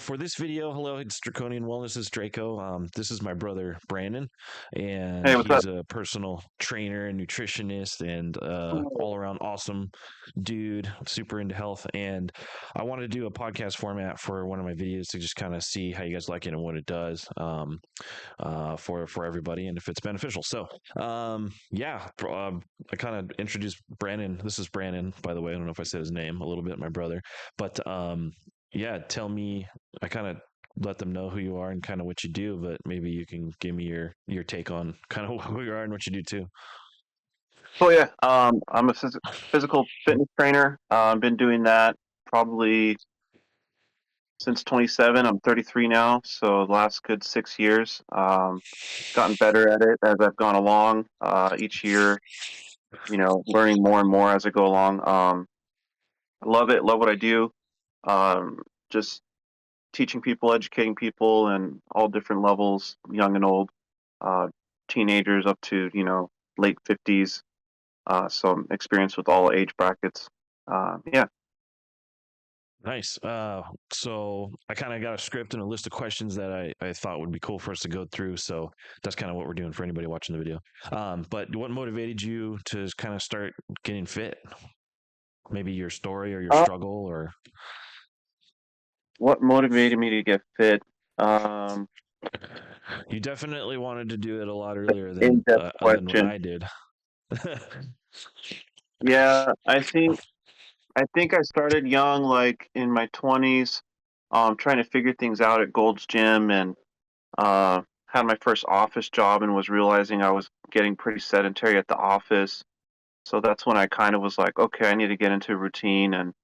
For this video, hello, it's Draconian Wellness. This is Draco. This is my brother Brandon, and Hey, what's up? he's a personal trainer and nutritionist and all around awesome dude, super into health. And I wanted to do a podcast format for one of my videos to just kind of see how you guys like it and what it does for everybody and if it's beneficial. So, I kind of introduced Brandon. This is Brandon, by the way. I don't know if I said his name a little bit, my brother, but yeah, tell me. I kind of let them know who you are and kind of what you do, but maybe you can give me your take on kind of who you are and what you do too. Oh yeah, I'm a physical fitness trainer. I've been doing that probably since 27. I'm 33 now, so the last good 6 years. Gotten better at it as I've gone along. Each year, learning more and more as I go along. I love it. Love what I do. Just teaching people, educating people, and all different levels, young and old, uh, teenagers up to late 50s. So I'm experienced with all age brackets. Yeah. Nice. So I kind of got a script and a list of questions that I thought would be cool for us to go through. So that's kind of what we're doing for anybody watching the video. But what motivated you to kind of start getting fit? Maybe your story or your Uh, struggle or what motivated me to get fit? Um, you definitely wanted to do it a lot earlier In-depth than what question. I did. Yeah, I think I started young, like in my 20s, trying to figure things out at Gold's Gym, and uh, had my first office job, and was realizing I was getting pretty sedentary at the office. So that's when I kind of was like, okay, I need to get into a routine, and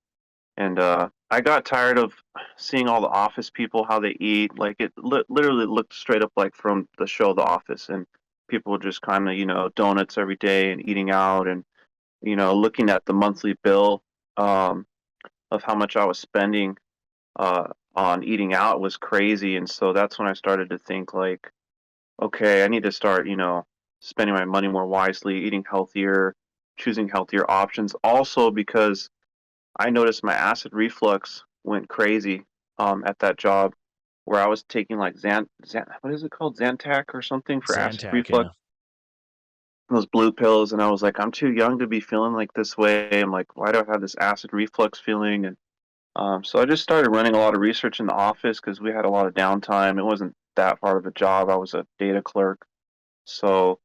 I got tired of seeing all the office people how they eat. Like it literally looked straight up like from the show The Office, and people were just kind of donuts every day and eating out, and looking at the monthly bill um, of how much I was spending uh, on eating out was crazy. And so that's when I started to think like, okay, I need to start spending my money more wisely, eating healthier, choosing healthier options. Also because I noticed my acid reflux went crazy at that job where I was taking like what is it called? Zantac or something for acid Zantac, reflux, yeah. those blue pills. And I was like, I'm too young to be feeling like this way. I'm like, why do I have this acid reflux feeling? And so I just started running a lot of research in the office because we had a lot of downtime. It wasn't that hard of a job. I was a data clerk. So,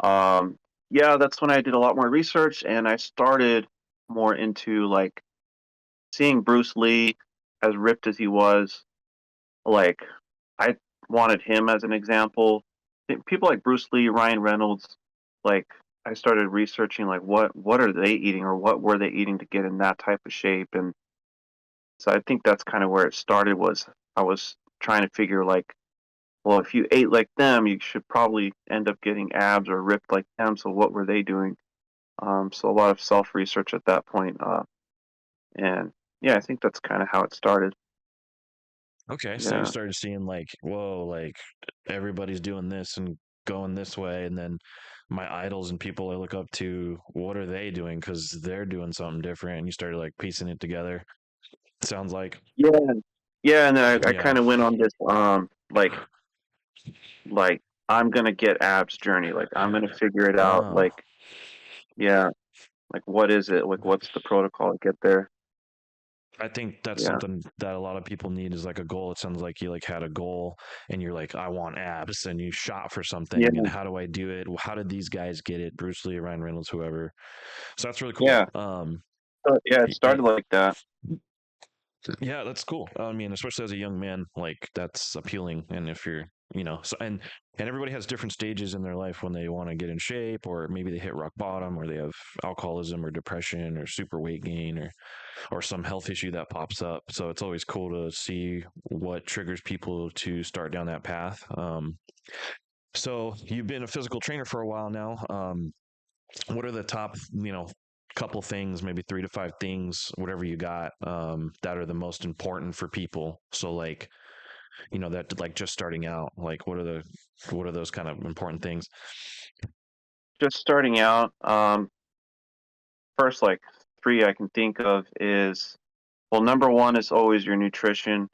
um, yeah, that's when I did a lot more research and I started more into like seeing Bruce Lee, as ripped as he was, like I wanted him as an example. People like Bruce Lee, Ryan Reynolds, like I started researching like what are they eating or what were they eating to get in that type of shape. And so I think that's kind of where it started. Was I was trying to figure like, well, if you ate like them, you should probably end up getting abs or ripped like them. So what were they doing? So a lot of self research at that point. And yeah, I think that's kind of how it started. Okay, so you Yeah. started seeing like, whoa, like everybody's doing this and going this way, and then my idols and people I look up to, what are they doing? Because they're doing something different, and you started like piecing it together. Sounds like, Yeah. Yeah. And then I yeah. kind of went on this, like I'm going to get abs journey. Like I'm going to figure it out. Oh, Like, yeah. Like, what is it? Like, what's the protocol to get there? I think that's Yeah. something that a lot of people need is like a goal. It sounds like you like had a goal and you're like, I want abs, and you shot for something. And Yeah. how do I do it? How did these guys get it? Bruce Lee, Ryan Reynolds, whoever. So that's really cool. Yeah. So, yeah. It started like that. Yeah, that's cool. I mean, especially as a young man, like that's appealing. And if you're, so and everybody has different stages in their life when they want to get in shape, or maybe they hit rock bottom, or they have alcoholism or depression or super weight gain or some health issue that pops up. So it's always cool to see what triggers people to start down that path. So you've been a physical trainer for a while now. What are the top, couple things, maybe 3 to 5 things, whatever you got, that are the most important for people? So like, that like just starting out, like what are those kind of important things? Just starting out. First, like three I can think of is, well, number one is always your nutrition.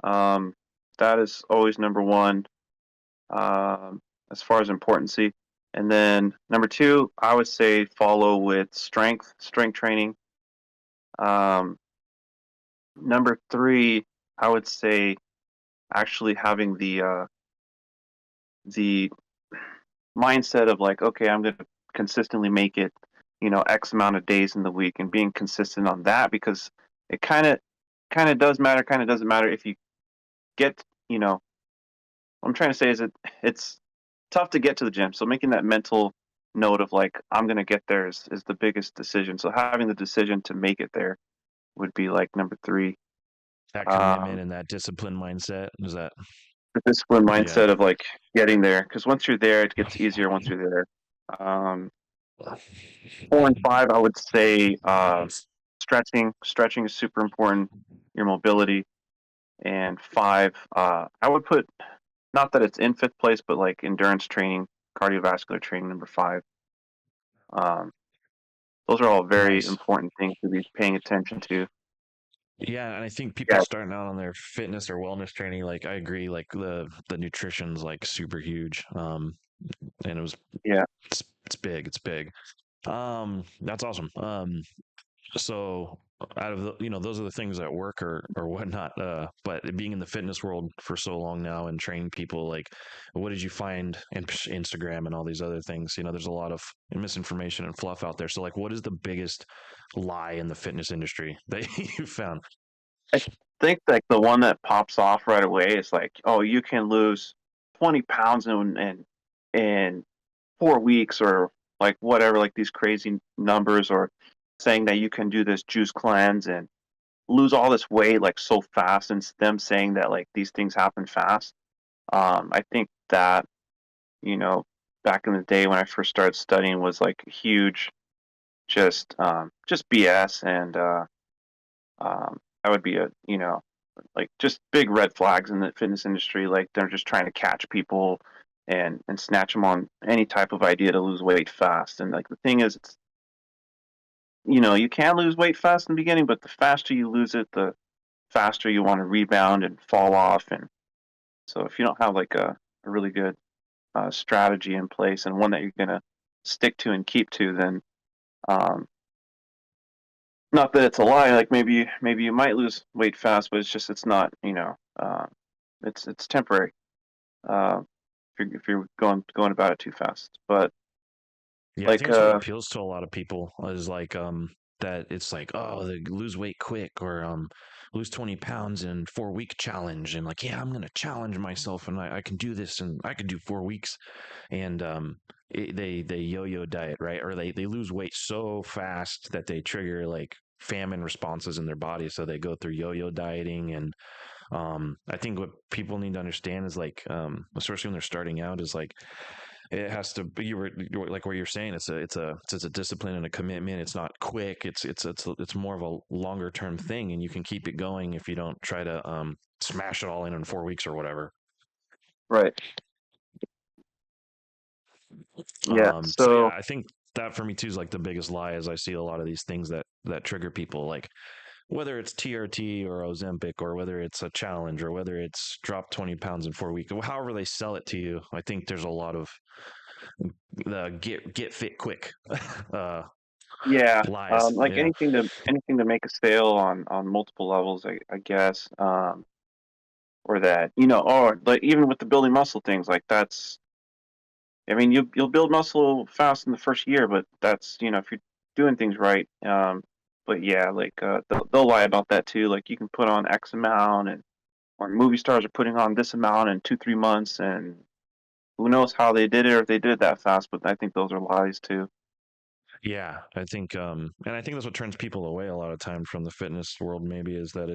Um, that is always number one, um, as far as importancy. And then number two, I would say follow with strength training. Um, number three, I would say actually having the mindset of like, okay, I'm going to consistently make it, X amount of days in the week, and being consistent on that, because it kind of does matter, kind of doesn't matter if you get, what I'm trying to say is it's tough to get to the gym. So making that mental note of like, I'm going to get there is the biggest decision. So having the decision to make it there would be like number three. That commitment Um, and that discipline mindset is that. the discipline Yeah. mindset of like getting there, because once you're there, it gets easier once you're there. Um, four and five, I would say stretching. Stretching is super important. Your mobility. And five, I would put, not that it's in fifth place, but like endurance training, cardiovascular training, number five. Um, those are all very Nice. important things to be paying attention to. Yeah, and I think people Yeah, starting out on their fitness or wellness training, like I agree, like the nutrition's like super huge. And yeah. it's big, it's big. That's awesome. So out of the, those are the things that work or whatnot. But being in the fitness world for so long now and training people, like, what did you find in Instagram and all these other things? There's a lot of misinformation and fluff out there. So, like, what is the biggest lie in the fitness industry that you found? I think like the one that pops off right away is like, oh, you can lose 20 pounds in 4 weeks, or like whatever, like these crazy numbers, or saying that you can do this juice cleanse and lose all this weight like so fast, and them saying that like these things happen fast. I think that, you know, back in the day when I first started studying was like huge, just BS, and that would be like just big red flags in the fitness industry. Like they're just trying to catch people and snatch them on any type of idea to lose weight fast. And like the thing is, it's, you can lose weight fast in the beginning, but the faster you lose it, the faster you want to rebound and fall off. And so if you don't have like a really good strategy in place, and one that you're gonna stick to and keep to, then um, not that it's a lie. Like maybe you might lose weight fast, but it's not. It's temporary. Uh, if you're going about it too fast, but Yeah, I like think that's what appeals to a lot of people is like that it's like, oh, they lose weight quick or lose 20 pounds in 4 week challenge and like, yeah, I'm gonna challenge myself and I can do this and I can do 4 weeks and they yo-yo diet, right? Or they lose weight so fast that they trigger like famine responses in their body, so they go through yo-yo dieting. And I think what people need to understand is like especially when they're starting out is like it has to be, you were like what you're saying, it's a discipline and a commitment. It's not quick. It's more of a longer term thing, and you can keep it going if you don't try to smash it all in 4 weeks or whatever. right, yeah. So yeah, So I think that for me too is like the biggest lie is I see a lot of these things that trigger people, like whether it's TRT or Ozempic or whether it's a challenge or whether it's drop 20 pounds in 4 weeks, however they sell it to you. I think there's a lot of the get fit quick uh, yeah, lies. like Yeah. anything to make a sale on multiple levels, I guess. Or that, or like even with the building muscle things, like that's, I mean, you'll build muscle fast in the first year, but that's, if you're doing things right. But yeah, like they'll lie about that too. Like you can put on X amount, and or movie stars are putting on this amount in 2-3 months, and who knows how they did it, or if they did it that fast. But I think those are lies too. Yeah, I think and I think that's what turns people away a lot of time from the fitness world maybe is that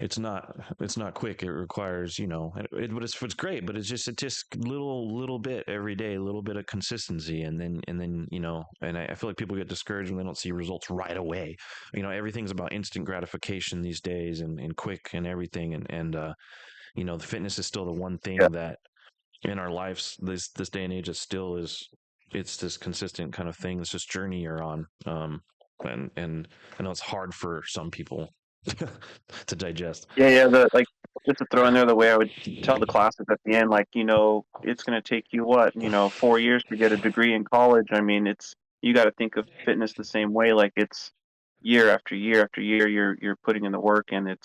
it's not quick. It requires, but it's great, but it's just little bit every day, a little bit of consistency and then and I feel like people get discouraged when they don't see results right away. Everything's about instant gratification these days and quick and everything and the fitness is still the one Yeah, thing that in our lives this day and age it's this consistent kind of thing. It's this journey you're on. And I know it's hard for some people to digest. yeah, yeah. The like just to throw in there the way I would tell the classes at the end, like, it's going to take you what, 4 years to get a degree in college. I mean, you got to think of fitness the same way. Like it's year after year after year, you're putting in the work, and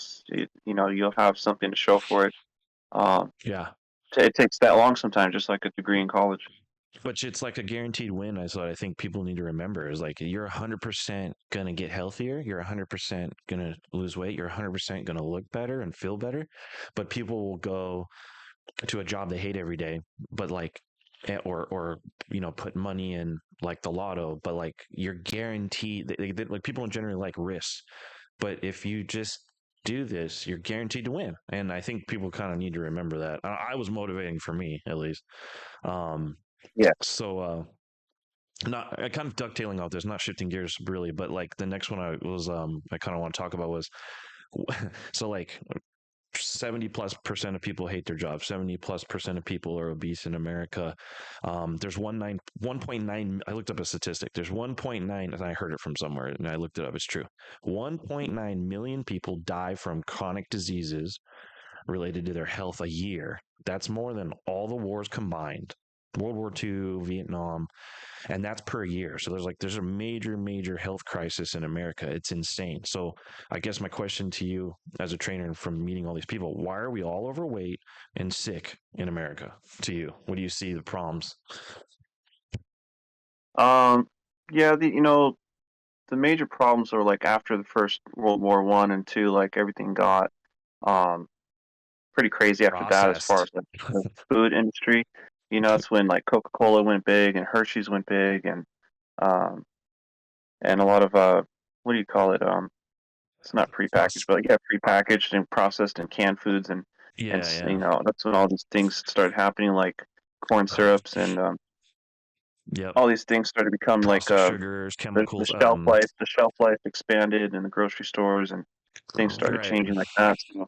you'll have something to show for it. Um, Yeah. it takes that long sometimes, just like a degree in college. But it's like a guaranteed win. Is what I think people need to remember is like you're 100% gonna get healthier. You're 100% gonna lose weight. You're 100% gonna look better and feel better. But people will go to a job they hate every day, but like, or put money in like the lotto. But like you're guaranteed. Like people in general like risks. But if you just do this, you're guaranteed to win. And I think people kind of need to remember that. I was motivating for me at least. Um, Yeah. so not I kind of ducktailing off this, not shifting gears really, but like the next one I kind of want to talk about was so like 70 plus percent of people hate their job. 70 plus percent of people are obese in America. There's 1.9. I looked up a statistic. There's 1.9, and I heard it from somewhere, and I looked it up. It's true. 1.9 million people die from chronic diseases related to their health a year. That's more than all the wars combined. World War II, Vietnam, and that's per year. So there's a major health crisis in America. It's insane. So I guess my question to you as a trainer from meeting all these people, why are we all overweight and sick in America? To you, what do you see the problems? Um, yeah, the major problems are like after the First World War One and Two, like everything got um pretty crazy after that as far Processed. as like the food industry. That's when like Coca-Cola went big and Hershey's went big, um and a lot of what do you call it? It's not prepackaged, but like, yeah, prepackaged and processed and canned foods, Yeah, yeah. that's when all these things started happening, like corn syrups and Yep. all these things started to become like Processed sugars, the chemicals. shelf life expanded in the grocery stores, and things started Right. changing like that. So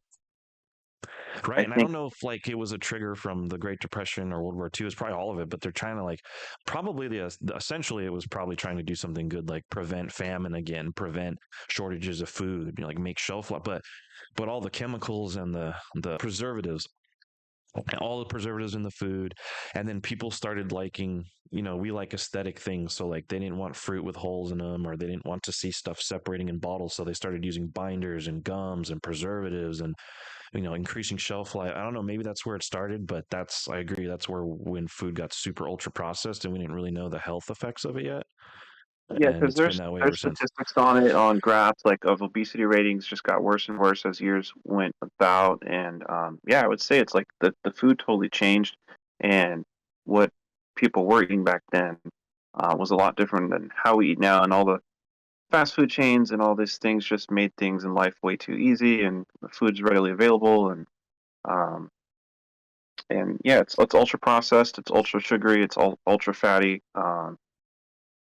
Right. I And I think don't know if like it was a trigger from the Great Depression or World War II. It's probably all of it, but they're trying to like probably essentially it was probably trying to do something good, like prevent famine again, prevent shortages of food, like make shelf life. But all the chemicals and the preservatives, all the preservatives in the food, and then people started liking, we like aesthetic things, so like they didn't want fruit with holes in them, or they didn't want to see stuff separating in bottles, so they started using binders and gums and preservatives and increasing shelf life. I don't know, maybe that's where it started, but I agree, that's where when food got super ultra processed and we didn't really know the health effects of it yet, yeah, and because it's been there's that way ever there's since. statistics on it on graphs like of obesity ratings just got worse and worse as years went about, and yeah, I would say it's like the food totally changed, and what people were eating back then was a lot different than how we eat now, and all the fast food chains and all these things just made things in life way too easy, and the food's readily available, um, and yeah, it's ultra processed, it's ultra sugary, it's ultra fatty.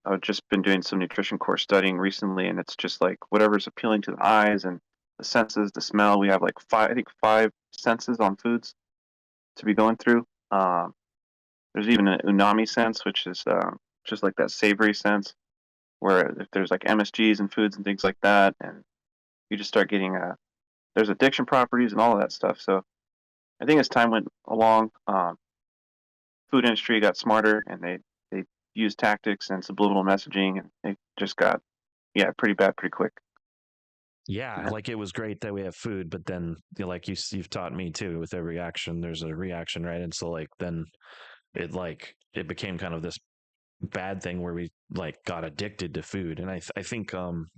I've just been doing some nutrition course studying recently, and it's just like whatever's appealing to the eyes and the senses, the smell. We have like five, I think five senses on foods to be going through. There's even an umami sense, which is just like that savory sense, where if there's like MSGs in foods and things like that, and you just start getting there's addiction properties and all of that stuff. So I think as time went along, food industry got smarter, and they used tactics and subliminal messaging, and they just got, yeah, pretty bad pretty quick. Yeah, like it was great that we have food, but then like you've taught me too, with every action there's a reaction, right? And so like then it became kind of this bad thing where we like got addicted to food. And I think I'm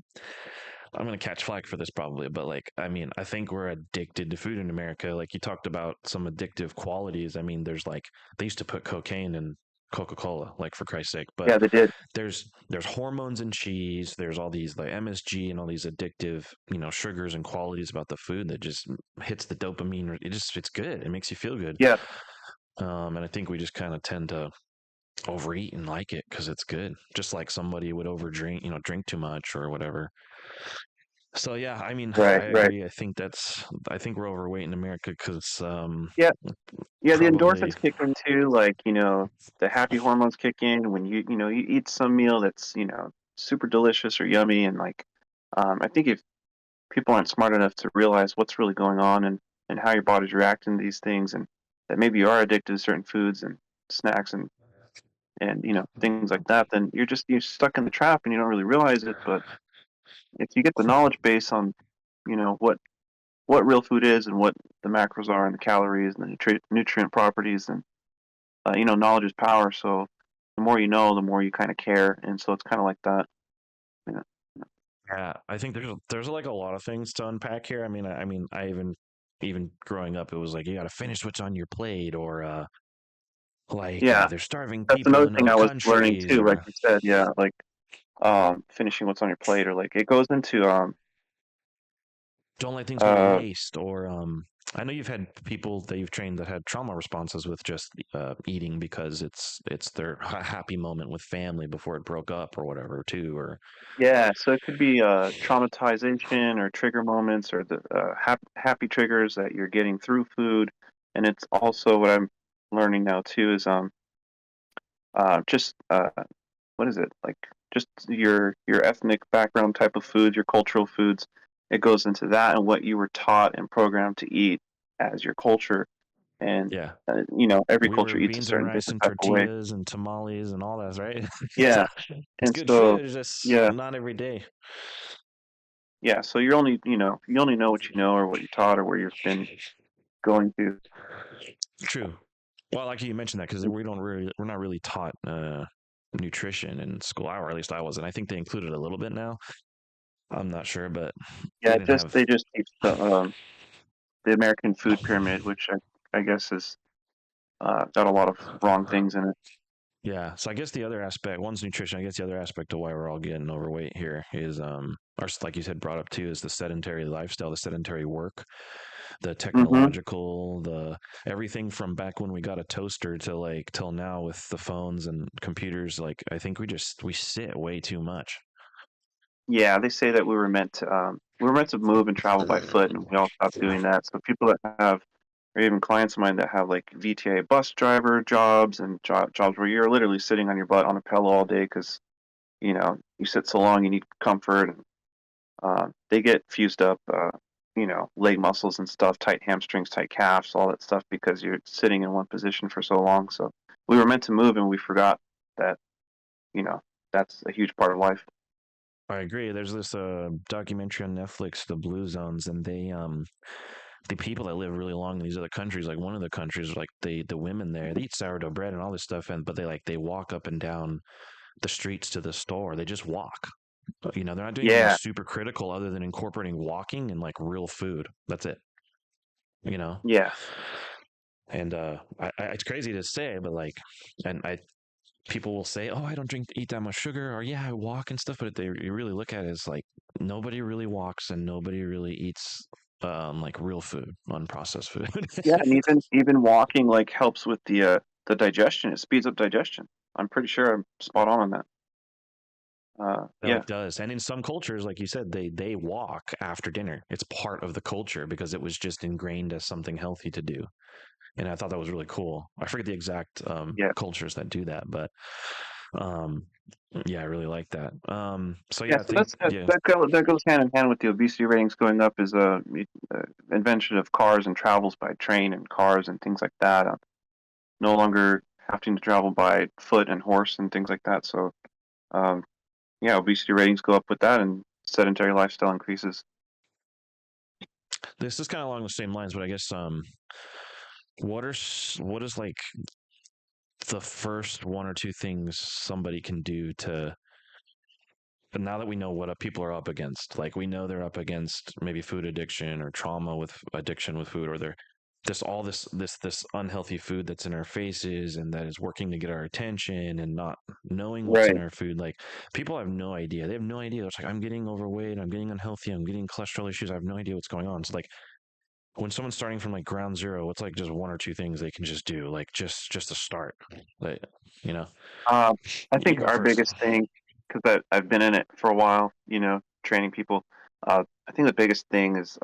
gonna catch flack for this probably, but like I mean I think we're addicted to food in America. Like you talked about some addictive qualities. I mean there's like they used to put cocaine in Coca-Cola, like for Christ's sake. But Yeah, they did. there's hormones in cheese, there's all these like MSG and all these addictive, sugars and qualities about the food that just hits the dopamine. It's good. It makes you feel good. Yeah, And I think we just kind of tend to overeat and like it because it's good. Just like somebody would overdrink, drink too much or whatever. So yeah, I mean, right, I right. agree. I think we're overweight in America because Yeah, yeah. The probably endorphins kick in too. Like the happy hormones kick in when you eat some meal that's super delicious or yummy, and like I think if people aren't smart enough to realize what's really going on, and and how your body's reacting to these things, and that maybe you are addicted to certain foods and snacks and things like that, then you're stuck in the trap and you don't really realize it. But if you get the knowledge base on what real food is and what the macros are and the calories and the nutrient properties, and knowledge is power. So the more you know, the more you kind of care, and so it's kind of like that. Yeah. Yeah, I think there's like a lot of things to unpack here. I even growing up, it was like you got to finish what's on your plate, or Yeah, there's starving that's people another in thing other I was learning countries, too. Like or you said, yeah, like finishing what's on your plate, or like it goes into don't let things go to uh waste, or I know you've had people that you've trained that had trauma responses with just eating because it's their happy moment with family before it broke up or whatever too, or yeah. So it could be traumatization or trigger moments, or the happy triggers that you're getting through food, and it's also what I'm learning now too is just what is it like, just your ethnic background type of foods, your cultural foods. It goes into that and what you were taught and programmed to eat as your culture, and yeah, every we were culture eats a beans and certain rice different and type of way. tortillas and tamales and all that, right? Yeah, It's and good so food, it's just yeah, not every day. yeah. So you're only you only know what you know or what you're taught or where you've been going to. True. Well, like you mentioned that because we're not really taught nutrition in school, or at least I wasn't. I think they included a little bit now. I'm not sure, but they Yeah, didn't just have. they just teach the American food pyramid, which I guess is got a lot of wrong things in it. Yeah. So I guess the other aspect, one's nutrition. I guess the other aspect of why we're all getting overweight here is, or like you said, brought up too, is the sedentary lifestyle, the sedentary work, the Hmm. technological, the everything from back when we got a toaster to like till now with the phones and computers. Like I think we sit way too much. Yeah, they say that we were meant to move and travel by foot, and we all stopped doing that. So people that have, or even clients of mine that have like VTA bus driver jobs and jobs where you're literally sitting on your butt on a pillow all day because you sit so long, you need comfort, and they get fused up, leg muscles and stuff, tight hamstrings, tight calves, all that stuff because you're sitting in one position for so long. So we were meant to move, and we forgot that you know that's a huge part of life. I agree. There's this documentary on Netflix, The Blue Zones, and the people that live really long in these other countries, like one of the countries, like the women there, they eat sourdough bread and all this stuff, and but they walk up and down the streets to the store. They just walk. They're not doing anything Yeah, super critical other than incorporating walking and like real food. That's it. You know, yeah, and it's crazy to say, but like, and I people will say, "Oh, I don't eat that much sugar," or "Yeah, I walk and stuff." But you really look at it, it's like nobody really walks and nobody really eats like real food, unprocessed food. yeah, and even walking like helps with the digestion. It speeds up digestion. I'm pretty sure I'm spot on that. No, Yeah, it does. And in some cultures, like you said, they walk after dinner. It's part of the culture because it was just ingrained as something healthy to do. And I thought that was really cool. I forget the exact yeah, cultures that do that, but um, yeah, I really like that. So yeah. yeah, I So think yeah, that goes hand in hand with the obesity ratings going up. Is invention of cars and travels by train and cars and things like that. No longer having to travel by foot and horse and things like that. So um, yeah, obesity ratings go up with that, and sedentary lifestyle increases. this is kind of along the same lines, but I guess what is like the first one or two things somebody can do to, but now that we know what people are up against, like we know they're up against maybe food addiction or trauma with addiction with food, or they're this unhealthy food that's in our faces and that is working to get our attention and not knowing what's in Right. our food. Like people have no idea. They have no idea. It's like I'm getting overweight, I'm getting unhealthy, I'm getting cholesterol issues. I have no idea what's going on. So like when someone's starting from like ground zero, what's like just one or two things they can just do, like just to start, like you know, Um, I you think go our first. biggest thing, because I've been in it for a while, training people. I think the biggest thing is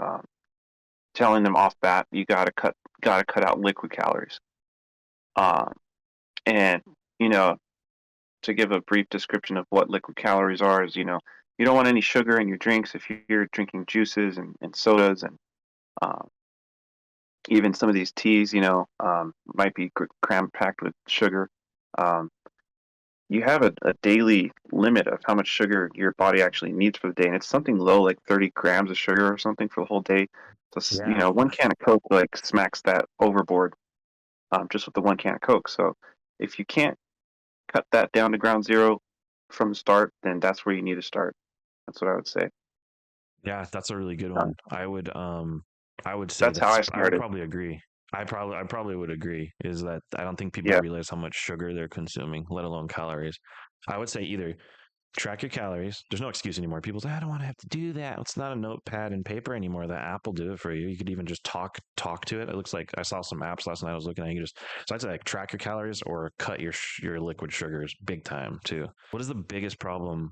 telling them off bat you gotta cut out liquid calories. Um, and you know, to give a brief description of what liquid calories are is you don't want any sugar in your drinks if you're drinking juices and sodas and um, even some of these teas, might be cram packed with sugar. Um, you have a daily limit of how much sugar your body actually needs for the day, and it's something low, like 30 grams of sugar or something for the whole day. So, Yeah. one can of Coke like smacks that overboard, just with the one can of Coke. So if you can't cut that down to ground zero from the start, then that's where you need to start. That's what I would say. Yeah, that's a really good Um, one. I would say that's how I I would started. probably agree. I probably would agree is that I don't think people Yeah. realize how much sugar they're consuming, let alone calories. I would say either track your calories. There's no excuse anymore. People say, I don't want to have to do that. It's not a notepad and paper anymore. The app will do it for you. You could even just talk to it. It looks like I saw some apps last night I was looking at. You just so I'd say like track your calories or cut your liquid sugars big time too. What is the biggest problem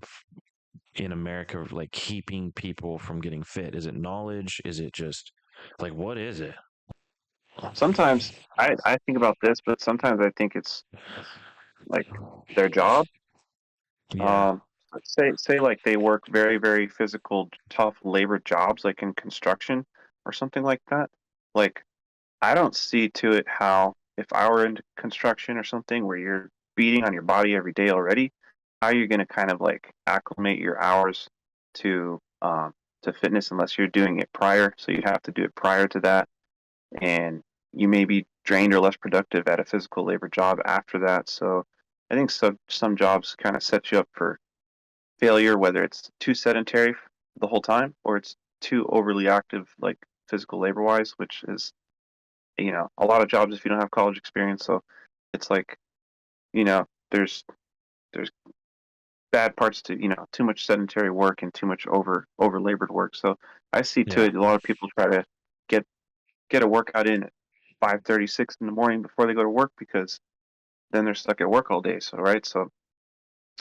in America, like keeping people from getting fit? Is it knowledge? Is it just like what is it? Sometimes I think about this, but sometimes I think it's like their job. Yeah, Um, say like they work very, very physical, tough labor jobs, like in construction or something like that. Like I don't see to it how if I were into construction or something where you're beating on your body every day already, how you're going to kind of like acclimate your hours to fitness unless you're doing it prior. So you'd have to do it prior to that, and you may be drained or less productive at a physical labor job after that. So I think some jobs kind of set you up for failure, whether it's too sedentary the whole time or it's too overly active, like physical labor wise, which is a lot of jobs if you don't have college experience. So it's like, there's bad parts to, too much sedentary work and too much over labored work. So I see to yeah. it a lot of people try to get get a workout in at 5:36 in the morning before they go to work because then they're stuck at work all day. So right. So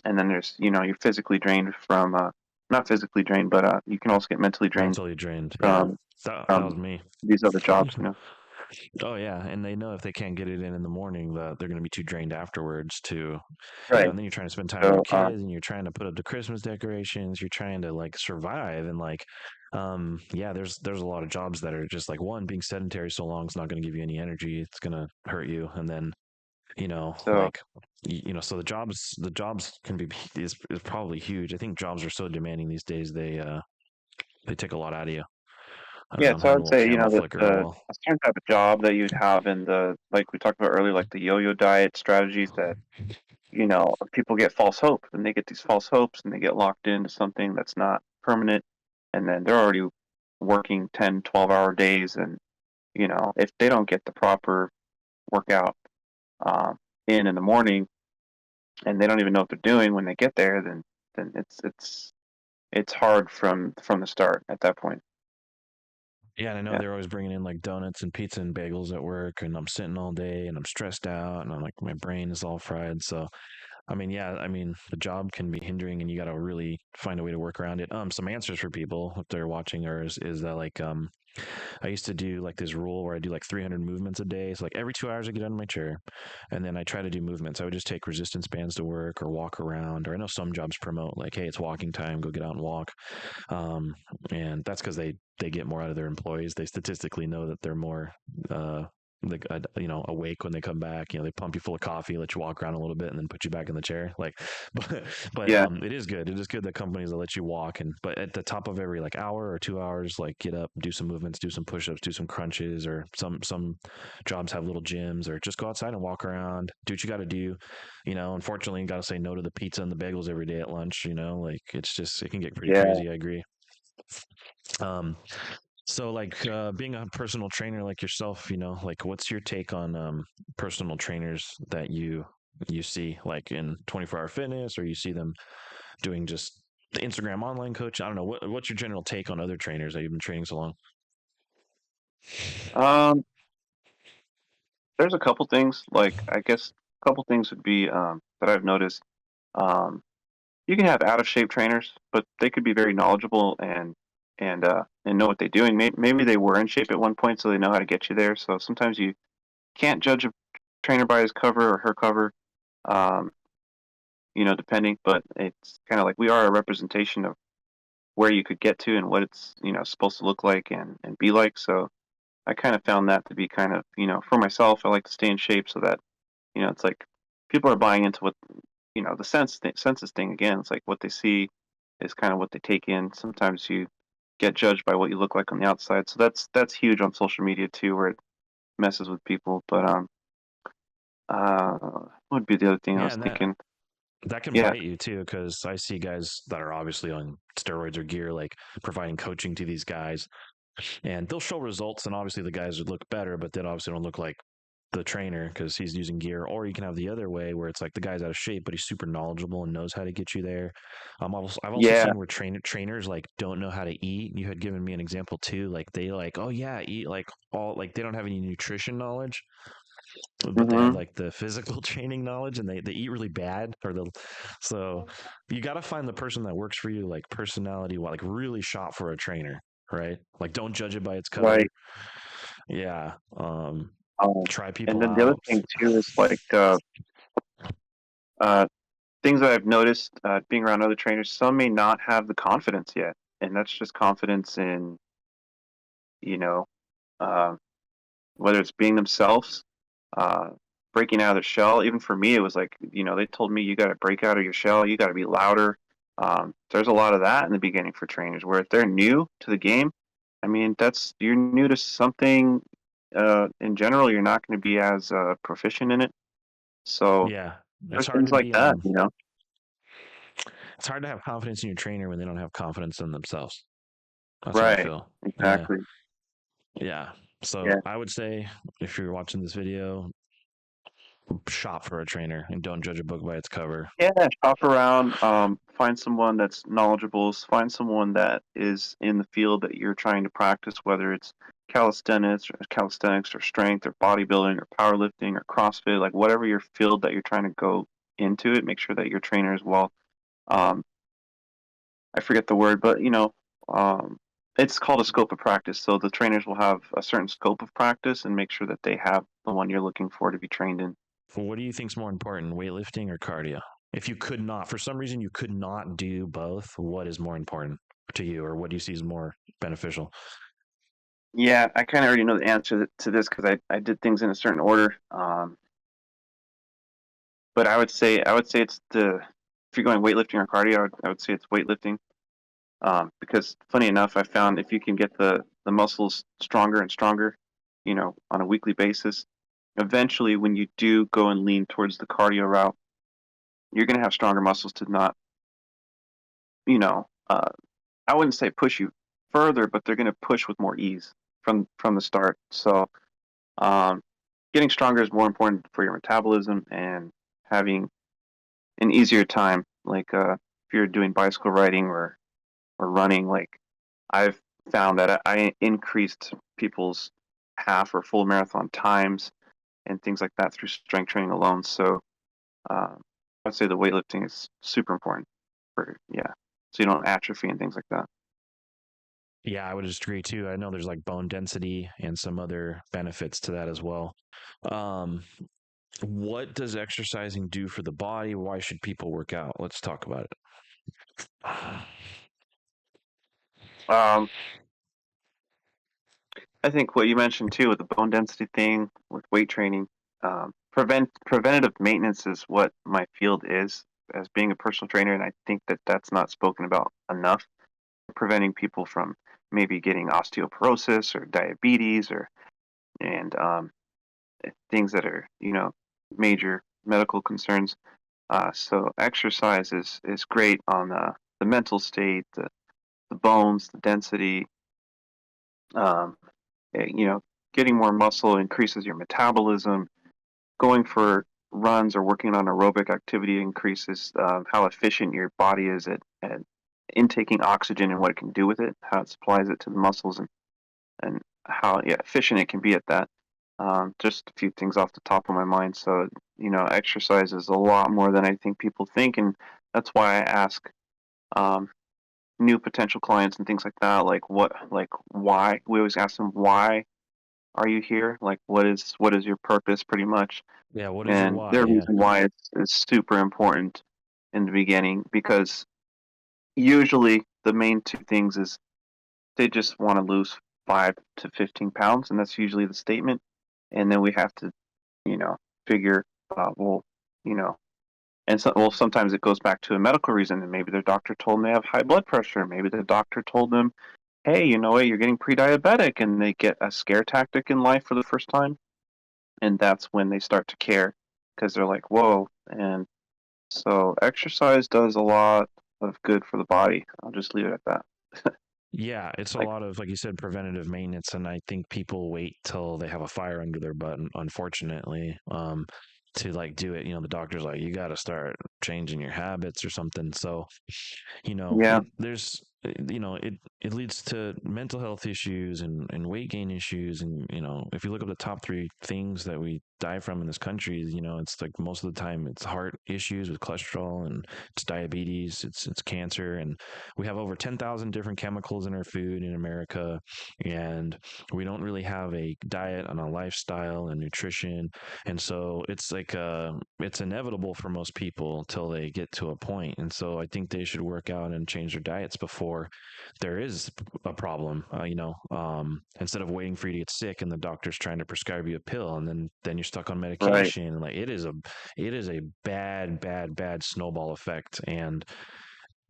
and then there's you're physically drained from not physically drained, but you can also get mentally drained Mentally drained. Yeah, from that was from me. these other jobs. Oh yeah, and they know if they can't get it in the morning, that they're going to be too drained afterwards. To, Right. and then you're trying to spend time with your So kids, and you're trying to put up the Christmas decorations. You're trying to like survive, and like, yeah, there's a lot of jobs that are just like one being sedentary so long is not going to give you any energy. It's going to hurt you, and then so like so the jobs can be is probably huge. I think jobs are so demanding these days. They take a lot out of you. I don't Yeah, know. I'm so I having a would little say, camera that flicker. Oh well. a certain type of job that you'd have in the, like we talked about earlier, like the yo-yo diet strategies that, people get false hope and they get these false hopes and they get locked into something that's not permanent. And then they're already working 10, 12-hour days. And, if they don't get the proper workout um, in the morning and they don't even know what they're doing when they get there, then it's hard from the start at that point. Yeah, and I know Yeah. they're always bringing in like donuts and pizza and bagels at work, and I'm sitting all day and I'm stressed out, and I'm like my brain is all fried. So, I mean, yeah, I mean the job can be hindering, and you got to really find a way to work around it. Some answers for people if they're watching are is that like I used to do like this rule where I do like 300 movements a day. So like every 2 hours I get out of my chair, and then I try to do movements. I would just take resistance bands to work or walk around. Or I know some jobs promote like, hey, it's walking time, go get out and walk. Um, and that's because they get more out of their employees. They statistically know that they're more uh, like awake when they come back. They pump you full of coffee, let you walk around a little bit, and then put you back in the chair. Like, but Yeah. it is good. It is good that companies will let you walk, and but at the top of every like hour or 2 hours, like get up, do some movements, do some push-ups, do some crunches, or some jobs have little gyms, or just go outside and walk around, do what you got to do. Unfortunately, you got to say no to the pizza and the bagels every day at lunch. Like it can get pretty Yeah. crazy. I agree. Um, so like being a personal trainer like yourself, like what's your take on personal trainers that you see like in 24-hour fitness, or you see them doing just the Instagram online coach? I don't know. What's your general take on other trainers that you've been training so long? Um, there's a couple things, like I guess a couple things would be that I've noticed. Um, you can have out of shape trainers, but they could be very knowledgeable and know what they're doing. Maybe they were in shape at one point, so they know how to get you there. So sometimes you can't judge a trainer by his cover or her cover, um, depending. But it's kind of like we are a representation of where you could get to and what it's supposed to look like and be like. So I kind of found that to be kind of, for myself, I like to stay in shape so that, it's like people are buying into what, the census thing again. It's like what they see is kind of what they take in. Sometimes you get judged by what you look like on the outside. So that's huge on social media too, where it messes with people. But what would be the other thing I Yeah, was and thinking? that can Yeah, bite you too, because I see guys that are obviously on steroids or gear, like providing coaching to these guys, and they'll show results, and obviously the guys would look better, but then obviously don't look like the trainer because he's using gear. Or you can have the other way where it's like the guy's out of shape, but he's super knowledgeable and knows how to get you there. I've also yeah, seen where trainers like don't know how to eat. You had given me an example too, like they like, oh yeah, eat like all, like they don't have any nutrition knowledge, but they have hmm like the physical training knowledge, and they eat really bad, or the so you got to find the person that works for you, like personality, like really shop for a trainer, right? Like don't judge it by its cover. right. Yeah. Um, Try and people then the other out. thing too is like uh, things that I've noticed being around other trainers. Some may not have the confidence yet, and that's just confidence in you know uh, whether it's being themselves, uh, breaking out of their shell. Even for me, it was like, they told me you got to break out of your shell, you got to be louder. There's a lot of that in the beginning for trainers where if they're new to the game, I mean, you're new to something. In general, you're not going to be as proficient in it. So Yeah. It's there's hard things to like be that, you know? it's hard to have confidence in your trainer when they don't have confidence in themselves. That's what I Right. feel. Yeah. Exactly. Yeah. So Yeah. I would say if you're watching this video, shop for a trainer and don't judge a book by its cover. Yeah, shop around, find someone that's knowledgeable, find someone that is in the field that you're trying to practice, whether it's calisthenics or strength or bodybuilding or powerlifting or CrossFit, like whatever your field that you're trying to go into it, make sure that your trainer is well. Um, I forget the word, but um, it's called a scope of practice. So the trainers will have a certain scope of practice and make sure that they have the one you're looking for to be trained in. Well, what do you think is more important, weightlifting or cardio? If you could not, for some reason, you could not do both, what is more important to you, or what do you see as more beneficial? Yeah, I kind of already know the answer to this because I did things in a certain order. But I would say it's the if you're going weightlifting or cardio, I would say it's weightlifting. Because funny enough, I found if you can get the muscles stronger and stronger, on a weekly basis, eventually when you do go and lean towards the cardio route, you're going to have stronger muscles to not, you know, uh, I wouldn't say push you further, but they're going to push with more ease from the start. So um, getting stronger is more important for your metabolism and having an easier time. Like if you're doing bicycle riding or running, like I've found that I increased people's half or full marathon times and things like that through strength training alone. So I'd say the weightlifting is super important for yeah, so you don't atrophy and things like that. Yeah, I would just agree too. I know there's like bone density and some other benefits to that as well. Um, what does exercising do for the body? Why should people work out? Let's talk about it. Um, I think what you mentioned too with the bone density thing with weight training, preventative maintenance is what my field is as being a personal trainer, and I think that that's not spoken about enough. Preventing people from maybe getting osteoporosis or diabetes or and things that are major medical concerns. So exercise is great on the mental state, the bones, the density. Um, Getting more muscle increases your metabolism. Going for runs or working on aerobic activity increases how efficient your body is at intaking oxygen and what it can do with it, how it supplies it to the muscles, and how efficient it can be at that. Just a few things off the top of my mind. So, exercise is a lot more than I think people think, and that's why I ask um, new potential clients and things like that, why. We always ask them, why are you here? Like, what is your purpose, pretty much, Yeah, what is your and why? their Yeah. reason why is super important in the beginning because usually the main two things is they just want to lose. 5 to 15 pounds, and that's usually the statement. And then we have to, you know, figure, well, you know, and so, well, sometimes it goes back to a medical reason, and maybe their doctor told them they have high blood pressure. Maybe the doctor told them, hey, you know what, you're getting pre-diabetic, and they get a scare tactic in life for the first time, and that's when they start to care because they're like, whoa. And so exercise does a lot of good for the body. I'll just leave it at that. Yeah, it's a Like, lot of, like you said, preventative maintenance, and I think people wait till they have a fire under their butt, unfortunately, to like do it. The doctor's like, you got to start changing your habits or something. So, yeah, it leads to mental health issues and weight gain issues. And, if you look up the top three things that we die from in this country, it's like most of the time it's heart issues with cholesterol, and it's diabetes, it's cancer. And we have over 10,000 different chemicals in our food in America. And we don't really have a diet and a lifestyle and nutrition. And so it's like, it's inevitable for most people till they get to a point. And so I think they should work out and change their diets before there is a problem, instead of waiting for you to get sick and the doctor's trying to prescribe you a pill, and then you're stuck on right. medication. And like, it is a bad snowball effect. And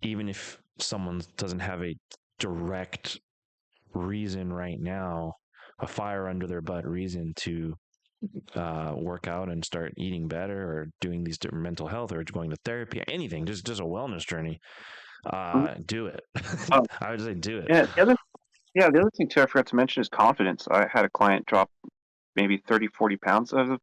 even if someone doesn't have a direct reason right now, a fire under their butt reason to work out and start eating better, or doing these different mental health, or going to therapy, anything, just a wellness journey, Mhm. do it. Oh, I would say do it. yeah. The other thing too I forgot to mention is confidence. I had a client drop maybe 30, 40 pounds of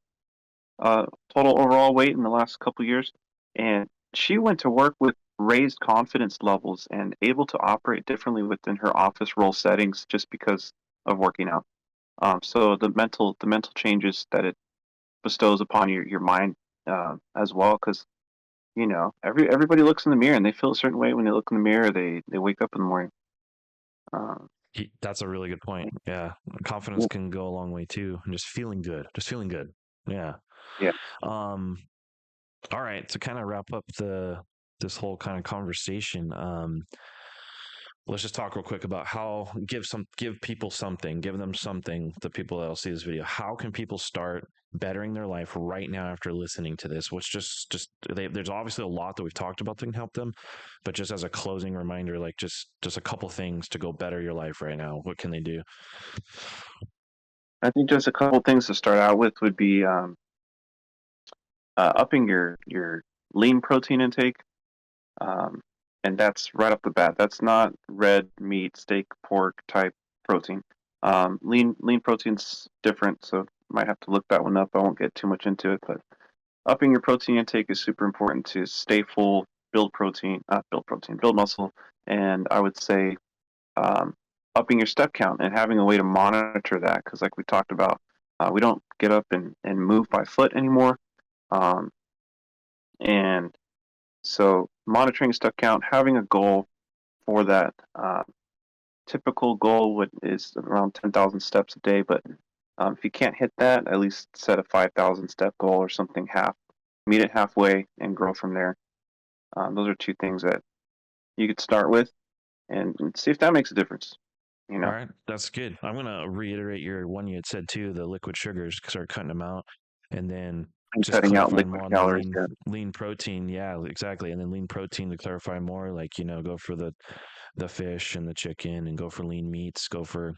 total overall weight in the last couple years, and she went to work with raised confidence levels and able to operate differently within her office role settings just because of working out. So the mental changes that it bestows upon your mind, as well, because everybody looks in the mirror and they feel a certain way when they look in the mirror. They wake up in the morning. Um, That's a really good point. Yeah, confidence yeah, can go a long way too, and just feeling good. Yeah. yeah. um all right, to kind of wrap up this whole kind of conversation, let's just talk real quick about how give people something, give them something, the people that'll see this video. How can people start bettering their life right now after listening to this? Which there's obviously a lot that we've talked about that can help them, but just as a closing reminder, like just a couple things to go better your life right now. What can they do? I think just a couple things to start out with would be upping your lean protein intake. Um, and that's right off the bat. That's not red meat, steak, pork type protein. Lean protein's different, so might have to look that one up. I won't get too much into it, but upping your protein intake is super important to stay full, build muscle, and I would say um, upping your step count and having a way to monitor that, because like we talked about, we don't get up and move by foot anymore, um, and so monitoring step count, having a goal for that. Typical goal is around 10,000 steps a day, but if you can't hit that, at least set a 5,000 step goal or something, meet it halfway and grow from there. Those are two things that you could start with and see if that makes a difference. You All know, right, that's good. I'm gonna reiterate your one you had said too, the liquid sugars, start cutting them out, and then and just cutting out clarifying liquid more on the calories. lean Yeah. lean protein. Yeah, exactly. And then lean protein to clarify more, like, go for the fish and the chicken, and go for lean meats, go for,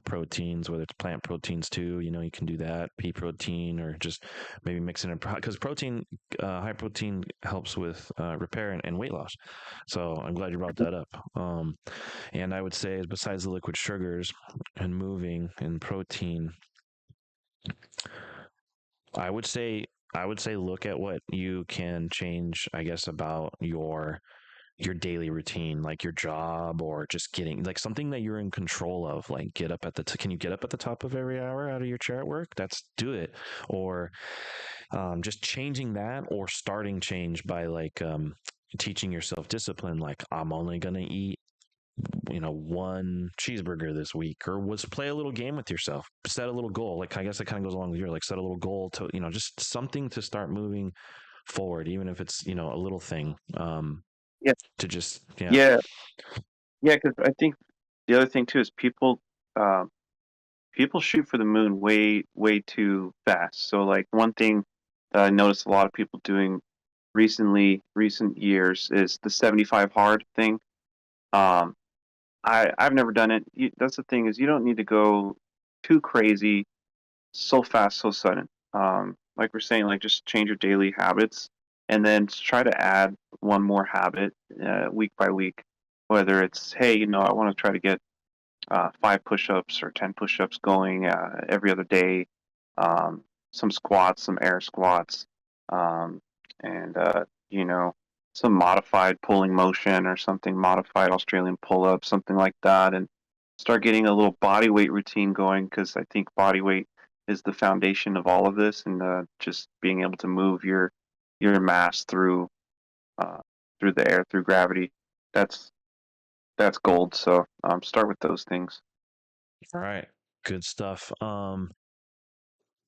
proteins, whether it's plant proteins too. You can do that, pea protein, or just maybe mixing it, because protein, high protein helps with repair and weight loss. So I'm glad you brought that up. And I would say, besides the liquid sugars and moving and protein, I would say look at what you can change, I guess, about your daily routine, like your job, or just getting like something that you're in control of. Like, get up can you get up at the top of every hour out of your chair at work? That's do it. Or just changing that, or starting change by like teaching yourself discipline. Like, I'm only gonna eat one cheeseburger this week, or was play a little game with yourself, set a little goal. Like, I guess it kind of goes along with your, like, set a little goal to, just something to start moving forward, even if it's, a little thing, Yeah. to just, yeah. Yeah. Yeah. Because I think the other thing too is people. people shoot for the moon way too fast. So like one thing that I noticed a lot of people doing recent years is the 75 hard thing. Um, I've never done it. That's the thing is you don't need to go too crazy so fast, so sudden. Like we're saying, like just change your daily habits and then try to add one more habit week by week. Whether it's, hey, I want to try to get 5 push-ups or 10 push-ups going every other day, some squats, some air squats, um, and some modified pulling motion or something, modified Australian pull-up, something like that, and start getting a little body weight routine going because I think body weight is the foundation of all of this, and just being able to move your mass uh, through the air, through gravity. That's that's gold. So start with those things. All right. Good stuff.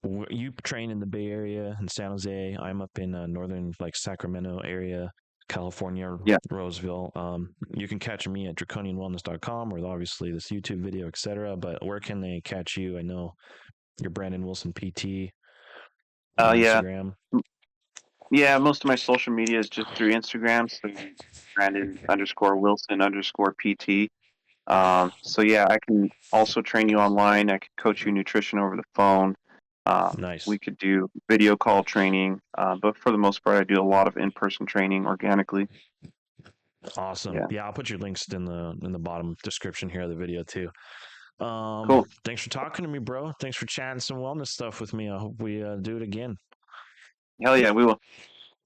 You train in the Bay Area in San Jose. I'm up in northern, like Sacramento area, California, Yeah. Roseville. You can catch me at draconianwellness.com or obviously this YouTube video, etc. But where can they catch you? I know you're Brandon Wilson PT on Yeah. Instagram. Yeah, most of my social media is just through Instagram. So Brandon underscore Wilson underscore PT. So yeah, I can also train you online. I could coach you nutrition over the phone. We Nice. could do video call training. But for the most part, I do a lot of in-person training organically. Awesome. Yeah. Yeah, I'll put your links in the bottom description here of the video too. Cool. Thanks for talking to me, bro. Thanks for chatting some wellness stuff with me. I hope we do it again. Hell yeah, we will.